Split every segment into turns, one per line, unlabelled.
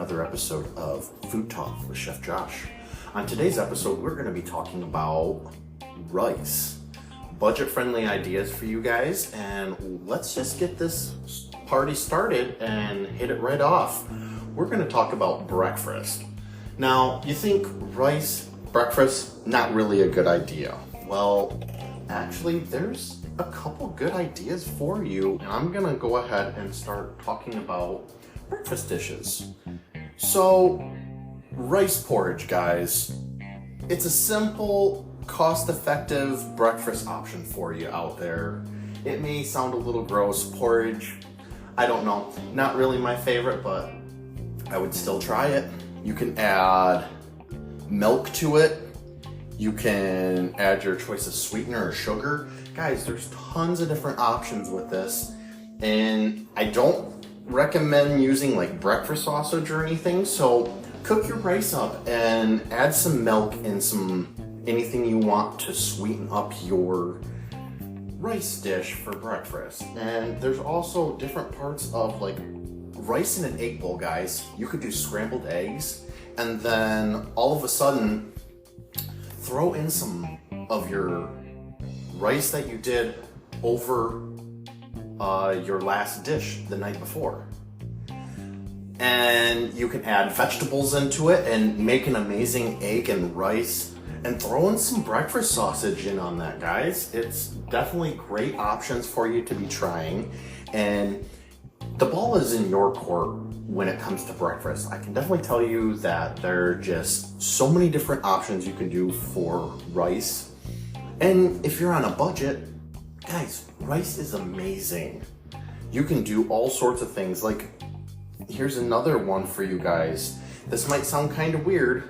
another episode of Food Talk with Chef Josh. On today's episode, we're going to be talking about rice. Budget-friendly ideas for you guys, and let's just get this party started and hit it right off. We're going to talk about breakfast. Now, you think rice, breakfast, not really a good idea. Well, actually, there's a couple good ideas for you, and I'm gonna go ahead and start talking about breakfast dishes. So, rice porridge, guys. It's a simple, cost-effective breakfast option for you out there. It may sound a little gross, porridge, I don't know, not really my favorite, but I would still try it. You can add milk to it. You can add your choice of sweetener or sugar. Guys, there's tons of different options with this. And I don't recommend using like breakfast sausage or anything. So cook your rice up and add some milk and some anything you want to sweeten up your rice dish for breakfast. And there's also different parts of like rice in an egg bowl, guys. You could do scrambled eggs and then all of a sudden throw in some of your rice that you did over your last dish the night before. And you can add vegetables into it and make an amazing egg and rice and throw in some breakfast sausage in on that, guys. It's definitely great options for you to be trying. And the ball is in your court when it comes to breakfast. I can definitely tell you that there are just so many different options you can do for rice. And if you're on a budget, guys, rice is amazing. You can do all sorts of things. Like, here's another one for you guys. This might sound kind of weird.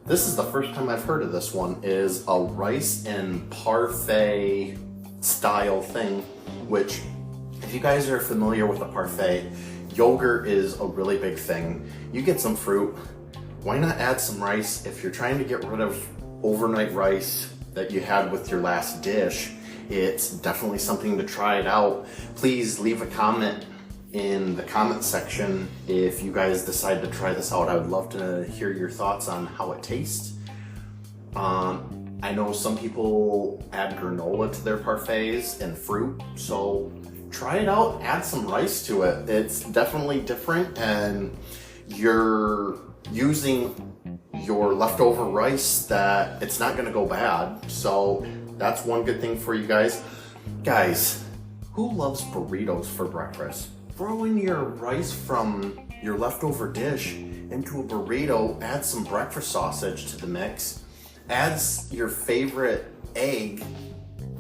This is the first time I've heard of this one, is a rice and parfait style thing, which if you guys are familiar with a parfait, yogurt is a really big thing. You get some fruit. Why not add some rice? If you're trying to get rid of overnight rice that you had with your last dish, it's definitely something to try it out. Please leave a comment in the comment section if you guys decide to try this out. I would love to hear your thoughts on how it tastes. I know some people add granola to their parfaits and fruit, so try it out, add some rice to it. It's definitely different, and you're using your leftover rice that it's not gonna go bad. So that's one good thing for you guys. Guys, who loves burritos for breakfast? Throw in your rice from your leftover dish into a burrito, add some breakfast sausage to the mix, add your favorite egg.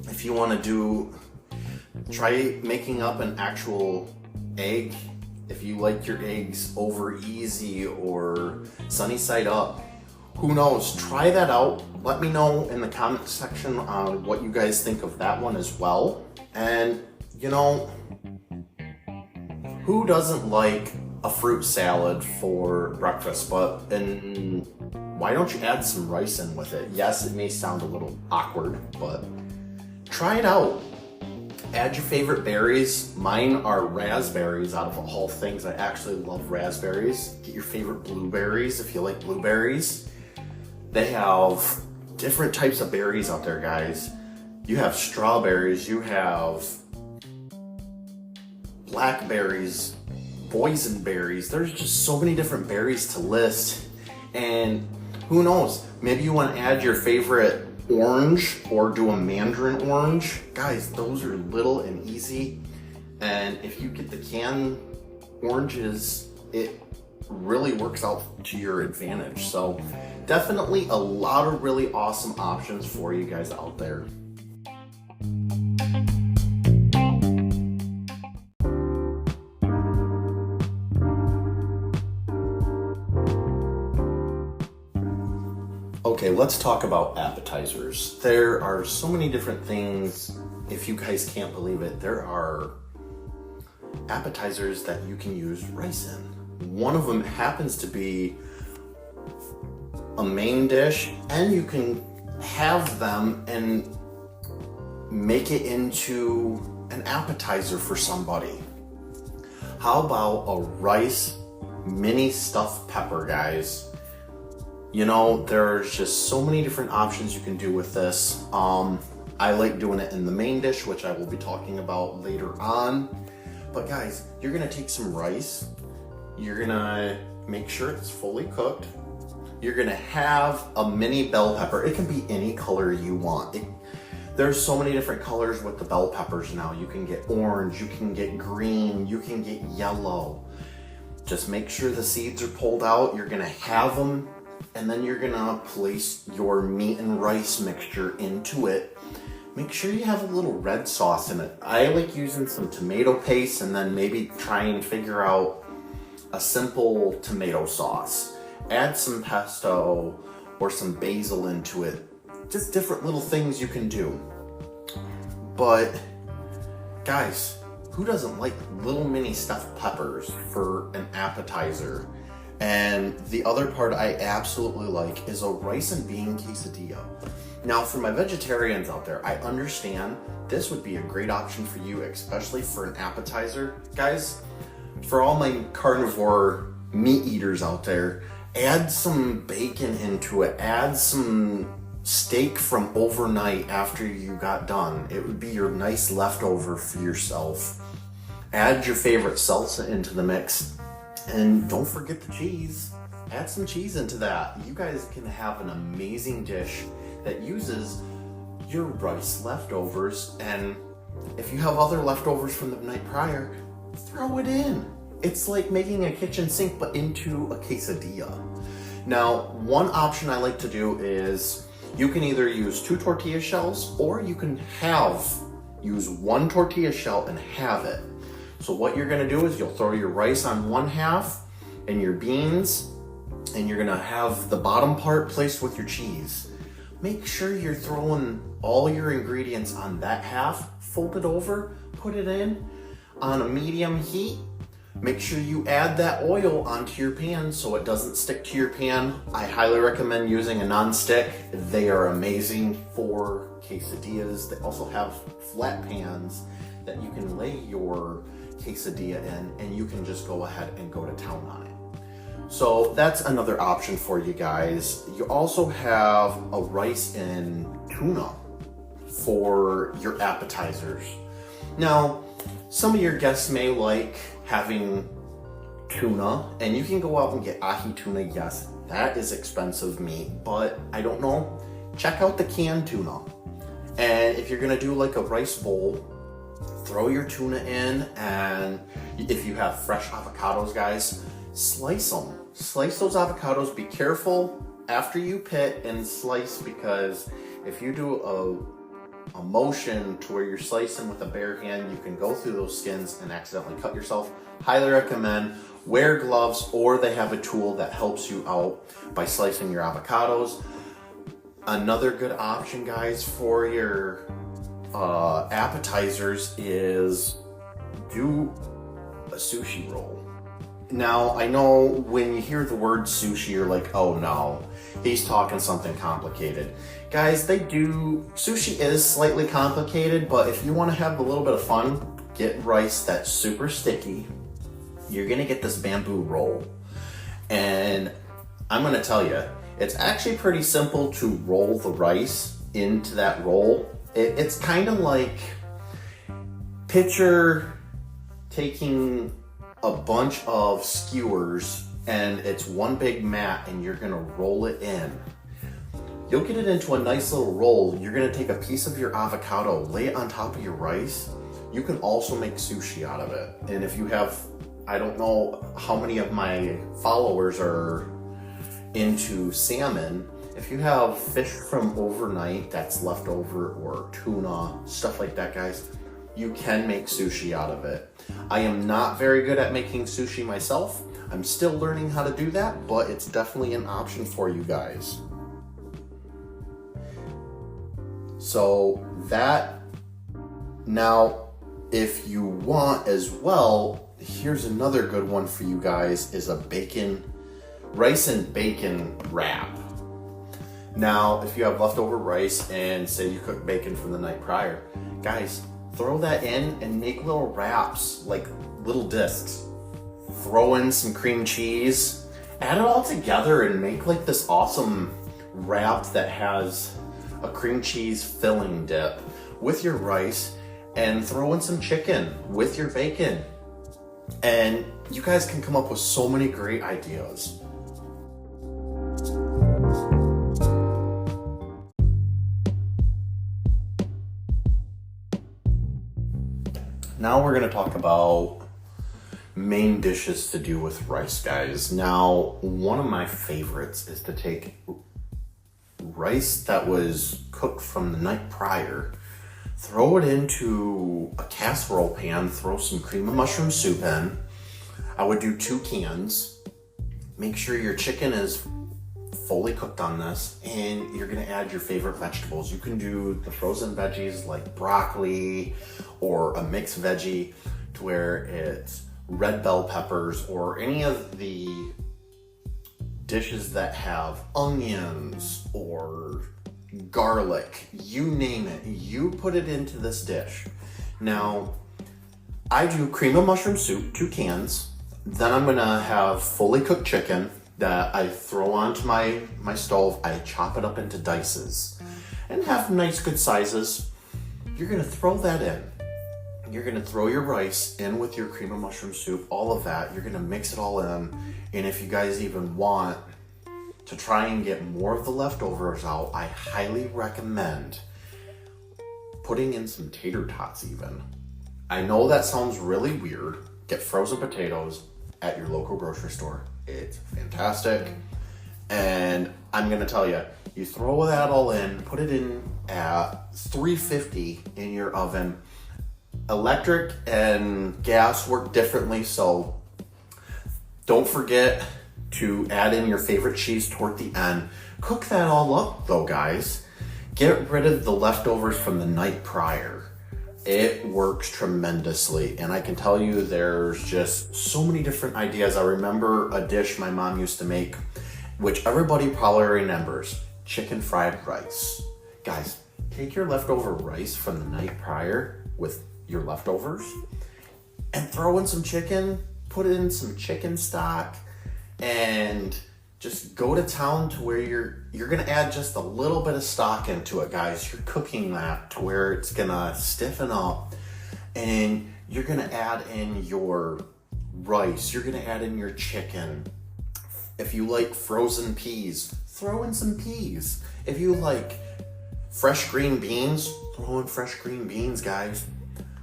If you wanna try making up an actual egg. If you like your eggs over easy or sunny side up, who knows? Try that out. Let me know in the comment section on what you guys think of that one as well. And you know, who doesn't like a fruit salad for breakfast? And why don't you add some rice in with it? Yes, it may sound a little awkward, but try it out. Add your favorite berries. Mine are raspberries out of all things. I actually love raspberries. Get your favorite blueberries if you like blueberries. They have different types of berries out there, guys. You have strawberries, you have blackberries, boysenberries. There's just so many different berries to list. And who knows, maybe you want to add your favorite orange or do a mandarin orange. Guys, those are little and easy. And if you get the canned oranges, it really works out to your advantage. So definitely a lot of really awesome options for you guys out there. Okay, let's talk about appetizers. There are so many different things. If you guys can't believe it, there are appetizers that you can use rice in. One of them happens to be a main dish, and you can have them and make it into an appetizer for somebody. How about a rice mini stuffed pepper, guys? You know, there's just so many different options you can do with this. I like doing it in the main dish, which I will be talking about later on. But guys, you're gonna take some rice, you're gonna make sure it's fully cooked. You're gonna have a mini bell pepper. It can be any color you want. There's so many different colors with the bell peppers now. You can get orange, you can get green, you can get yellow. Just make sure the seeds are pulled out. You're gonna have them, and then you're gonna place your meat and rice mixture into it. Make sure you have a little red sauce in it. I like using some tomato paste and then maybe try and figure out a simple tomato sauce. Add some pesto or some basil into it. Just different little things you can do. But guys, who doesn't like little mini stuffed peppers for an appetizer? And the other part I absolutely like is a rice and bean quesadilla. Now, for my vegetarians out there, I understand this would be a great option for you, especially for an appetizer. Guys, for all my carnivore meat eaters out there, add some bacon into it. Add some steak from overnight after you got done. It would be your nice leftover for yourself. Add your favorite salsa into the mix. And don't forget the cheese. Add some cheese into that. You guys can have an amazing dish that uses your rice leftovers, and if you have other leftovers from the night prior, throw it in. It's like making a kitchen sink but into a quesadilla. Now, one option I like to do is you can either use 2 tortilla shells, or you can use 1 tortilla shell and have it. So what you're gonna do is you'll throw your rice on one half and your beans, and you're gonna have the bottom part placed with your cheese. Make sure you're throwing all your ingredients on that half, fold it over, put it in on a medium heat. Make sure you add that oil onto your pan so it doesn't stick to your pan. I highly recommend using a non-stick. They are amazing for quesadillas. They also have flat pans that you can lay your quesadilla in, and you can just go ahead and go to town on it. So that's another option for you guys. You also have a rice and tuna for your appetizers. Now, some of your guests may like having tuna, and you can go out and get ahi tuna. Yes, that is expensive meat, but I don't know. Check out the canned tuna. And if you're gonna do like a rice bowl, throw your tuna in, and if you have fresh avocados, guys, slice them. Slice those avocados. Be careful after you pit and slice, because if you do a motion to where you're slicing with a bare hand, you can go through those skins and accidentally cut yourself. Highly recommend wear gloves, or they have a tool that helps you out by slicing your avocados. Another good option, guys, for your appetizers is do a sushi roll. Now, I know when you hear the word sushi, you're like, oh no, he's talking something complicated. Guys, sushi is slightly complicated, but if you want to have a little bit of fun, get rice that's super sticky. You're gonna get this bamboo roll. And I'm gonna tell you, it's actually pretty simple to roll the rice into that roll. It's kind of like, picture taking a bunch of skewers and it's one big mat, and you're gonna roll it in. You'll get it into a nice little roll. You're gonna take a piece of your avocado, lay it on top of your rice. You can also make sushi out of it. And if you have, I don't know how many of my followers are into salmon, if you have fish from overnight that's left over, or tuna, stuff like that, guys, you can make sushi out of it. I am not very good at making sushi myself. I'm still learning how to do that, but it's definitely an option for you guys. So that, now, if you want as well, here's another good one for you guys, is a rice and bacon wrap. Now, if you have leftover rice and say you cooked bacon from the night prior, guys, throw that in and make little wraps, like little discs. throw in some cream cheese, add it all together and make like this awesome wrap that has a cream cheese filling dip with your rice, and throw in some chicken with your bacon. And you guys can come up with so many great ideas. Now we're gonna talk about main dishes to do with rice, guys. Now, one of my favorites is to take rice that was cooked from the night prior, throw it into a casserole pan, throw some cream of mushroom soup in. I would do 2 cans. Make sure your chicken is fully cooked on this, and you're gonna add your favorite vegetables. You can do the frozen veggies like broccoli or a mixed veggie to where it's red bell peppers, or any of the dishes that have onions or garlic, you name it, you put it into this dish. Now, I do cream of mushroom soup, 2 cans. Then I'm gonna have fully cooked chicken that I throw onto my stove. I chop it up into dices and have nice good sizes. You're gonna throw that in. You're gonna throw your rice in with your cream of mushroom soup, all of that. You're gonna mix it all in. And if you guys even want to try and get more of the leftovers out, I highly recommend putting in some tater tots even. I know that sounds really weird. Get frozen potatoes at your local grocery store. It's fantastic. And I'm gonna tell you, you throw that all in, put it in at 350 in your oven. Electric and gas work differently, so don't forget to add in your favorite cheese toward the end. Cook that all up though, guys. Get rid of the leftovers from the night prior. It works tremendously, and I can tell you there's just so many different ideas. I remember a dish my mom used to make, which everybody probably remembers, chicken fried rice. Guys, take your leftover rice from the night prior with your leftovers and throw in some chicken, put in some chicken stock, and just go to town to where you're gonna add just a little bit of stock into it, guys. You're cooking that to where it's gonna stiffen up, and you're gonna add in your rice, you're gonna add in your chicken. If you like frozen peas, throw in some peas. If you like fresh green beans, throw in fresh green beans, guys.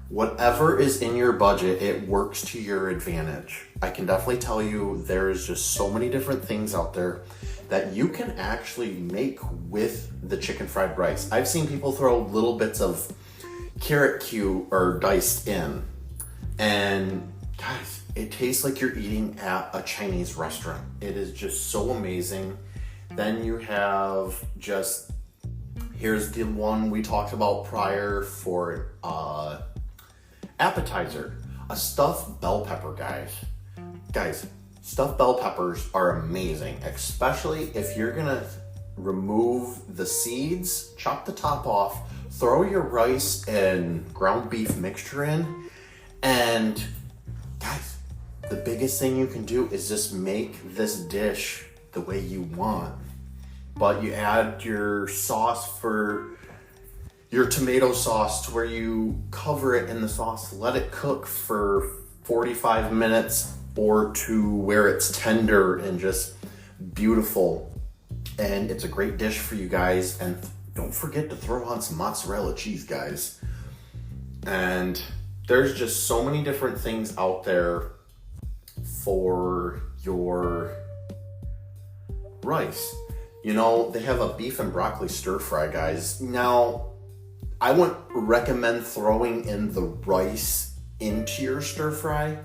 Whatever is in your budget, it works to your advantage. I can definitely tell you there's just so many different things out there that you can actually make with the chicken fried rice. I've seen people throw little bits of carrot cube or diced in, and guys, it tastes like you're eating at a Chinese restaurant. It is just so amazing. Then you have just, here's the one we talked about prior for appetizer, a stuffed bell pepper, guys. Guys, stuffed bell peppers are amazing, especially if you're gonna remove the seeds, chop the top off, throw your rice and ground beef mixture in, and guys, the biggest thing you can do is just make this dish the way you want. But you add your sauce for your tomato sauce to where you cover it in the sauce, let it cook for 45 minutes or to where it's tender and just beautiful. And it's a great dish for you guys. And don't forget to throw on some mozzarella cheese, guys. And there's just so many different things out there for your rice. You know, they have a beef and broccoli stir fry, guys. Now, I wouldn't recommend throwing in the rice into your stir fry.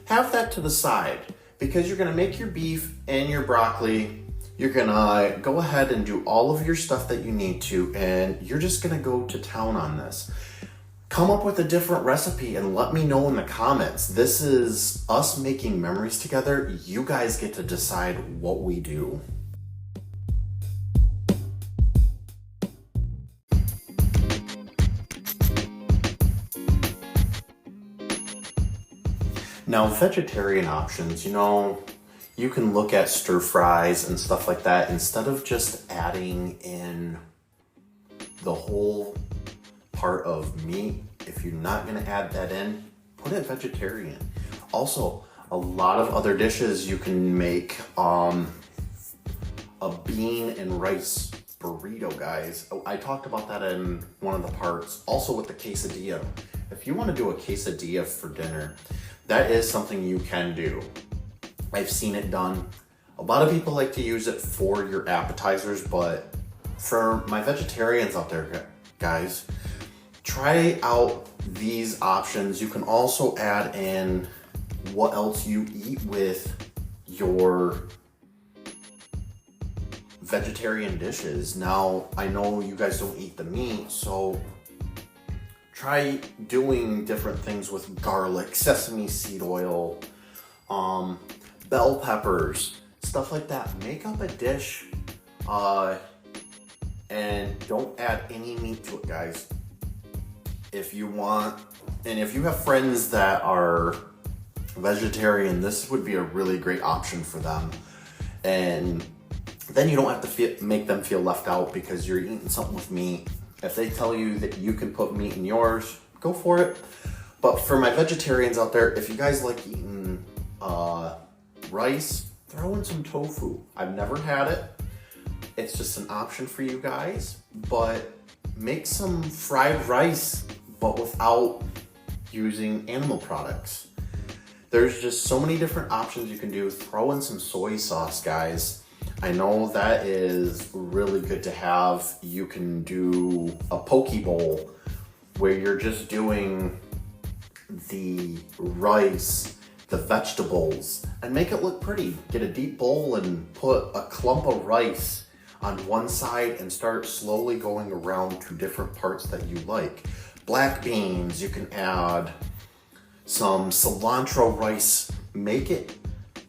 Have that to the side, because you're gonna make your beef and your broccoli. You're gonna go ahead and do all of your stuff that you need to, and you're just gonna go to town on this. Come up with a different recipe and let me know in the comments. This is us making memories together. You guys get to decide what we do. Now, vegetarian options, you can look at stir fries and stuff like that. Instead of just adding in the whole part of meat, if you're not gonna add that in, put it vegetarian. Also, a lot of other dishes you can make. A bean and rice burrito, guys. I talked about that in one of the parts. Also with the quesadilla. If you want to do a quesadilla for dinner, that is something you can do. I've seen it done. A lot of people like to use it for your appetizers, but for my vegetarians out there, guys, try out these options. You can also add in what else you eat with your vegetarian dishes. Now, I know you guys don't eat the meat, so try doing different things with garlic, sesame seed oil, bell peppers, stuff like that. Make up a dish, and don't add any meat to it, guys. If you want, and if you have friends that are vegetarian, this would be a really great option for them. And then you don't have to make them feel left out because you're eating something with meat. If they tell you that you can put meat in yours, go for it. But for my vegetarians out there, if you guys like eating rice, throw in some tofu. I've never had it. It's just an option for you guys. But make some fried rice, but without using animal products. There's just so many different options you can do. Throw in some soy sauce, guys. I know that is really good to have. You can do a poke bowl where you're just doing the rice, the vegetables, and make it look pretty. Get a deep bowl and put a clump of rice on one side and start slowly going around to different parts that you like. Black beans, you can add some cilantro rice. Make it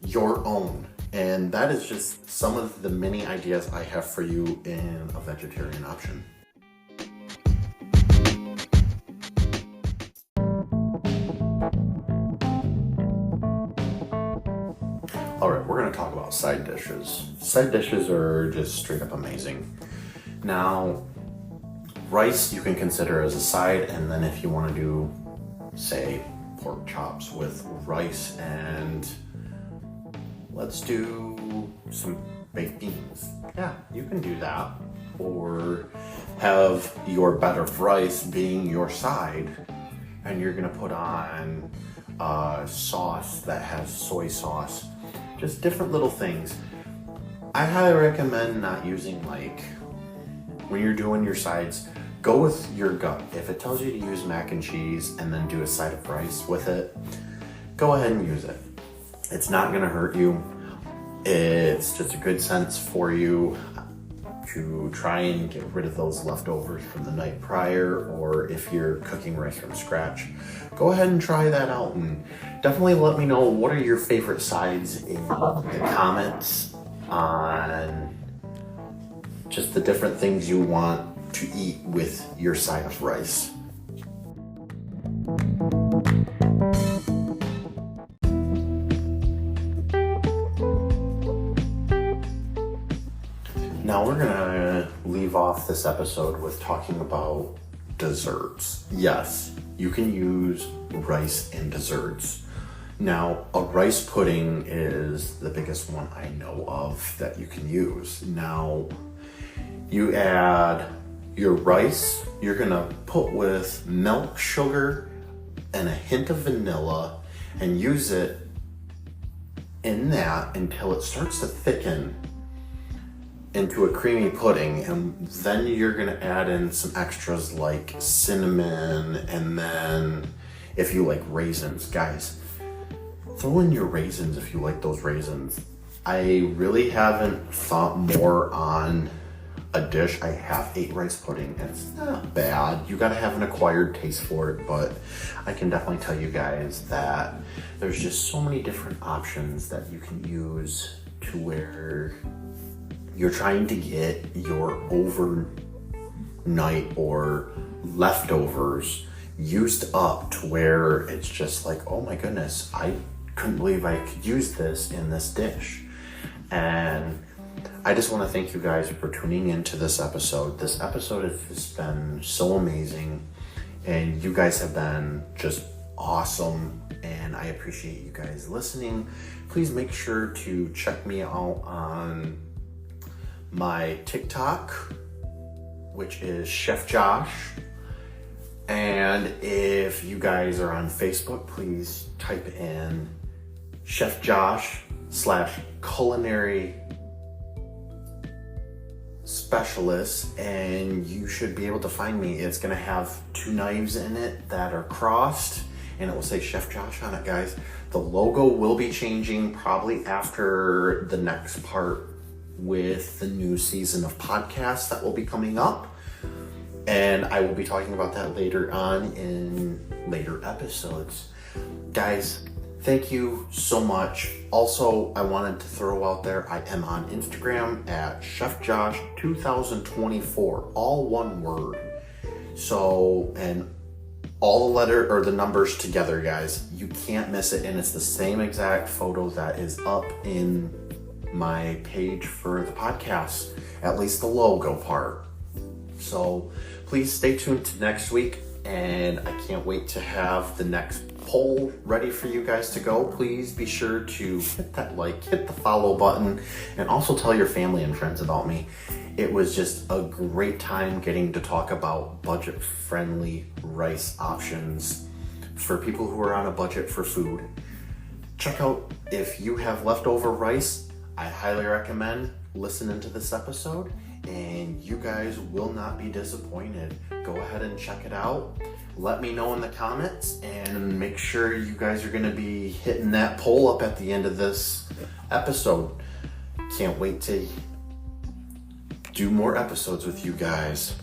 your own. And that is just some of the many ideas I have for you in a vegetarian option. All right, we're gonna talk about side dishes. Side dishes are just straight up amazing. Now, rice you can consider as a side, and then if you wanna do, say, pork chops with rice and let's do some baked beans. Yeah, you can do that. Or have your bed of rice being your side, and you're gonna put on sauce that has soy sauce. Just different little things. I highly recommend not using, when you're doing your sides, go with your gut. If it tells you to use mac and cheese and then do a side of rice with it, go ahead and use it. It's not gonna hurt you. It's just a good sense for you to try and get rid of those leftovers from the night prior, or if you're cooking rice from scratch, go ahead and try that out, and definitely let me know what are your favorite sides in the comments on just the different things you want to eat with your side of rice. Now we're gonna leave off this episode with talking about desserts. Yes, you can use rice in desserts. Now, a rice pudding is the biggest one I know of that you can use. Now, you add your rice, you're gonna put with milk, sugar, and a hint of vanilla, and use it in that until it starts to thicken into a creamy pudding. And then you're gonna add in some extras like cinnamon, and then if you like raisins, guys, throw in your raisins if you like those raisins. I really haven't thought more on a dish. I have ate rice pudding and it's not bad. You gotta have an acquired taste for it, but I can definitely tell you guys that there's just so many different options that you can use to where you're trying to get your overnight or leftovers used up to where it's just like, oh my goodness, I couldn't believe I could use this in this dish. And I just want to thank you guys for tuning into this episode. This episode has been so amazing, and you guys have been just awesome, and I appreciate you guys listening. Please make sure to check me out on my TikTok, which is Chef Josh. And if you guys are on Facebook, please type in Chef Josh /culinary specialist, and you should be able to find me. It's gonna have 2 knives in it that are crossed, and it will say Chef Josh on it, guys. The logo will be changing probably after the next part with the new season of podcasts that will be coming up. And I will be talking about that later on in later episodes. Guys, thank you so much. Also, I wanted to throw out there, I am on Instagram at ChefJosh2024, all one word. So, and all the letter or the numbers together, guys. You can't miss it, and it's the same exact photo that is up in my page for the podcast, at least the logo part. So please stay tuned to next week, and I can't wait to have the next poll ready for you guys to go. Please be sure to hit that like, hit the follow button, and also tell your family and friends about me. It was just a great time getting to talk about budget-friendly rice options for people who are on a budget for food. Check out, if you have leftover rice, I highly recommend listening to this episode, and you guys will not be disappointed. Go ahead and check it out. Let me know in the comments, and make sure you guys are going to be hitting that poll up at the end of this episode. Can't wait to do more episodes with you guys.